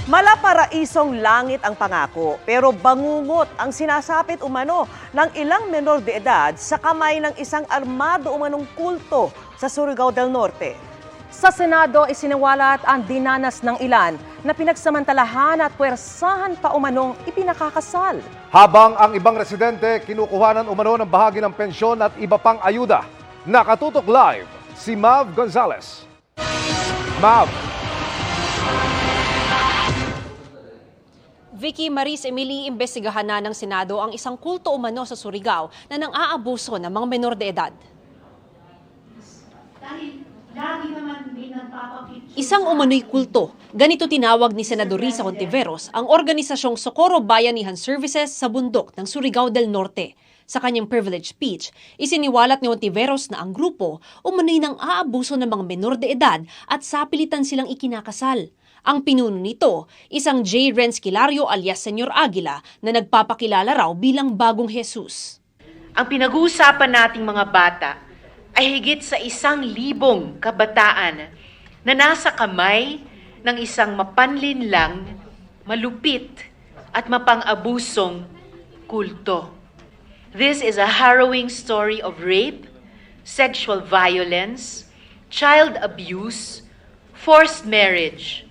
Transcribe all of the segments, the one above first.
Malaparaisong langit ang pangako, pero bangungot ang sinasapit umano ng ilang menor de edad sa kamay ng isang armado umanong kulto sa Surigao del Norte. Sa Senado, isiniwalat ang dinanas ng ilan na pinagsamantalahan at puwersahan pa umanong ipinakakasal. Habang ang ibang residente kinukuhanan umano ng bahagi ng pensyon at iba pang ayuda. Nakatutok live si Mav Gonzalez. Mav. Vicky Maris Emily, imbestigahan na ng Senado ang isang kulto umano sa Surigao na nang-aabuso ng mga menor de edad. Isang umano'y kulto. Ganito tinawag ni Senador Risa Hontiveros ang organisasyong Socorro Bayanihan Services sa bundok ng Surigao del Norte. Sa kanyang privilege speech, isiniwalat ni Hontiveros na ang grupo umano'y nang aabuso ng mga menor de edad at sapilitan silang ikinakasal. Ang pinuno nito, isang J. Renz Kilario alias Senyor Aguila na nagpapakilala raw bilang bagong Jesus. Ang pinag-uusapan nating mga bata ay higit sa 1,000 kabataan na nasa kamay ng isang mapanlinlang, malupit at mapang-abusong kulto. This is a harrowing story of rape, sexual violence, child abuse, forced marriage,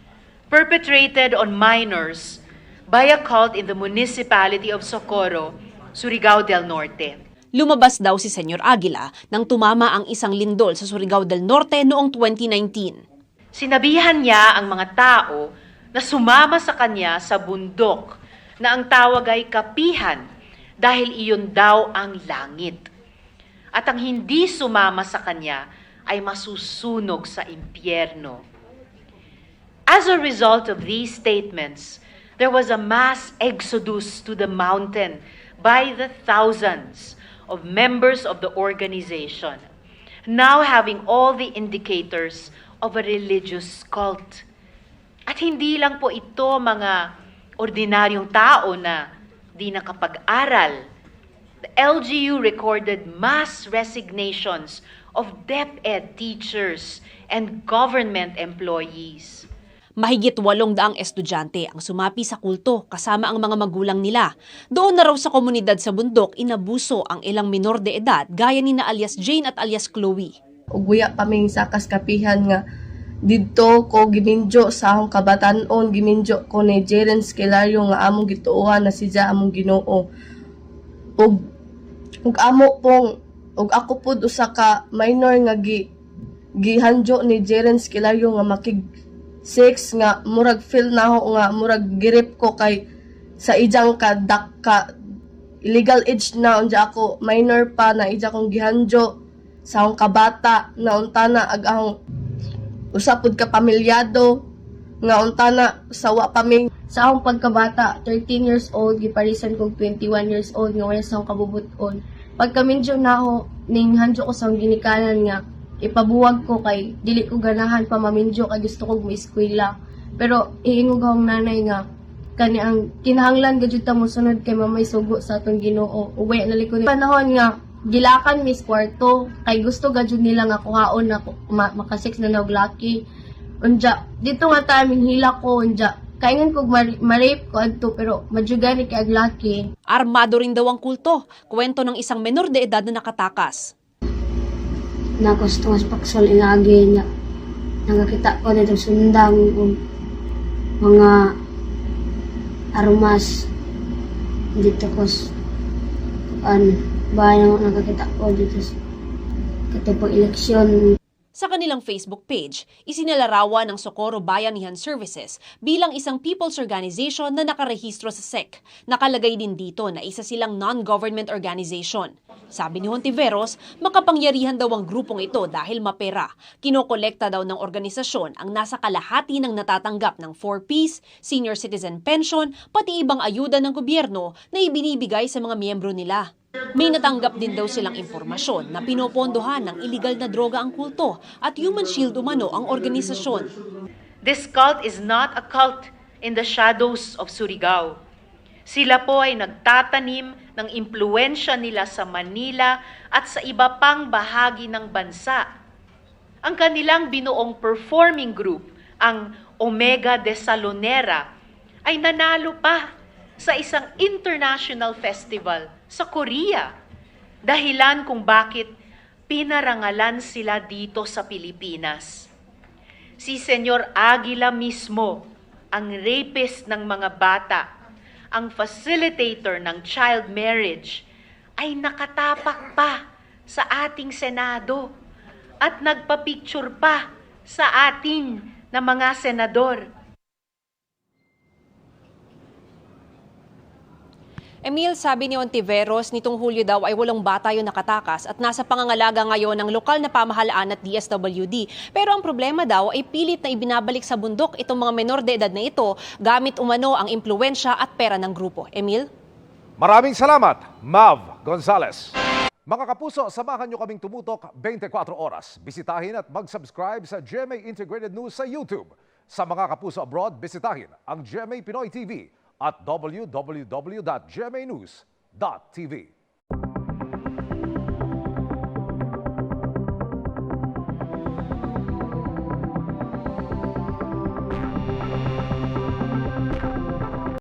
perpetrated on minors by a cult in the municipality of Socorro, Surigao del Norte. Lumabas daw si Senyor Aguila nang tumama ang isang lindol sa Surigao del Norte noong 2019. Sinabihan niya ang mga tao na sumama sa kanya sa bundok na ang tawag ay kapihan dahil iyon daw ang langit. At ang hindi sumama sa kanya ay masusunog sa impyerno. As a result of these statements, there was a mass exodus to the mountain by the thousands of members of the organization, now having all the indicators of a religious cult. At hindi lang po ito mga ordinaryong tao na di nakapag-aral. The LGU recorded mass resignations of DepEd teachers and government employees. Mahigit 800 estudyante ang sumapi sa kulto kasama ang mga magulang nila. Doon na raw sa komunidad sa bundok inabuso ang ilang minor de edad gaya ni na alias Jane at alias Chloe. Uguya paming sa kaskapihan nga didto ko giminjo sa akong kabatanon, giminjo ko ni Jerens Kilario nga among gituohan na siya among Ginoo. Ug ako pud usa ka minor nga gihanjo ni Jerens Kilario nga makig 6 nga murag feel na ako nga murag girip ko kay sa ijang ka illegal age na unja ako minor pa na ija kong gihanjo sa akong kabata na untana ag akong usapod ka pamilyado nga untana sawa paming sa akong pagkabata 13 years old giparisan kog 21 years old nga wala sa akong kabubuton pagkaminjo na ako ning hanjo ko sa akong ginikanan nga ipabuwag ko kay dili ko ganahan pa maminjo kay gusto kog mo-eskwela pero iingog akong nanay nga kani ang kinahanglan gadjud ta mo sunod kay mamay sugo sa atong Ginoo uwi na liko ni panahon nga gilakan mis kwarto kay gusto gadjud nila nga kuhaon na maka-6 na naglaki unja dito nga time hila ko unja kaingan kog ma-rape ko adto pero madjugani kay aglaki. Armado rin daw ang kulto, kwento ng isang menor de edad na nakatakas. Na gusto mas paksol ingagi niya. Nagakita ko na sundang mga aromas dito ko bayan nakakita ko dito sa eleksyon. Sa kanilang Facebook page, isinalarawan ng Socorro Bayanihan Services bilang isang people's organization na nakarehistro sa SEC. Nakalagay din dito na isa silang non-government organization. Sabi ni Hontiveros, makapangyarihan daw ang grupong ito dahil mapera. Kinokolekta daw ng organisasyon ang nasa kalahati ng natatanggap ng 4Ps, senior citizen pension, pati ibang ayuda ng gobyerno na ibinibigay sa mga miyembro nila. May natanggap din daw silang impormasyon na pinopondohan ng iligal na droga ang kulto at Human Shield umano ang organisasyon. This cult is not a cult in the shadows of Surigao. Sila po ay nagtatanim ng impluwensya nila sa Manila at sa iba pang bahagi ng bansa. Ang kanilang binuong performing group, ang Omega de Salonera, ay nanalo pa sa isang international festival sa Korea. Dahilan kung bakit pinarangalan sila dito sa Pilipinas. Si Senyor Aguila mismo, ang rapist ng mga bata, ang facilitator ng child marriage, ay nakatapak pa sa ating Senado at nagpa-picture pa sa atin na mga senador. Emil, sabi ni Ontiveros, nitong Hulyo daw ay 8 bata yung nakatakas at nasa pangangalaga ngayon ng lokal na pamahalaan at DSWD. Pero ang problema daw ay pilit na ibinabalik sa bundok itong mga menor de edad na ito gamit umano ang impluwensya at pera ng grupo. Emil? Maraming salamat, Mav Gonzales. Mga kapuso, samahan nyo kaming tumutok 24 oras. Bisitahin at mag-subscribe sa GMA Integrated News sa YouTube. Sa mga kapuso abroad, bisitahin ang GMA Pinoy TV at www.gmanews.tv.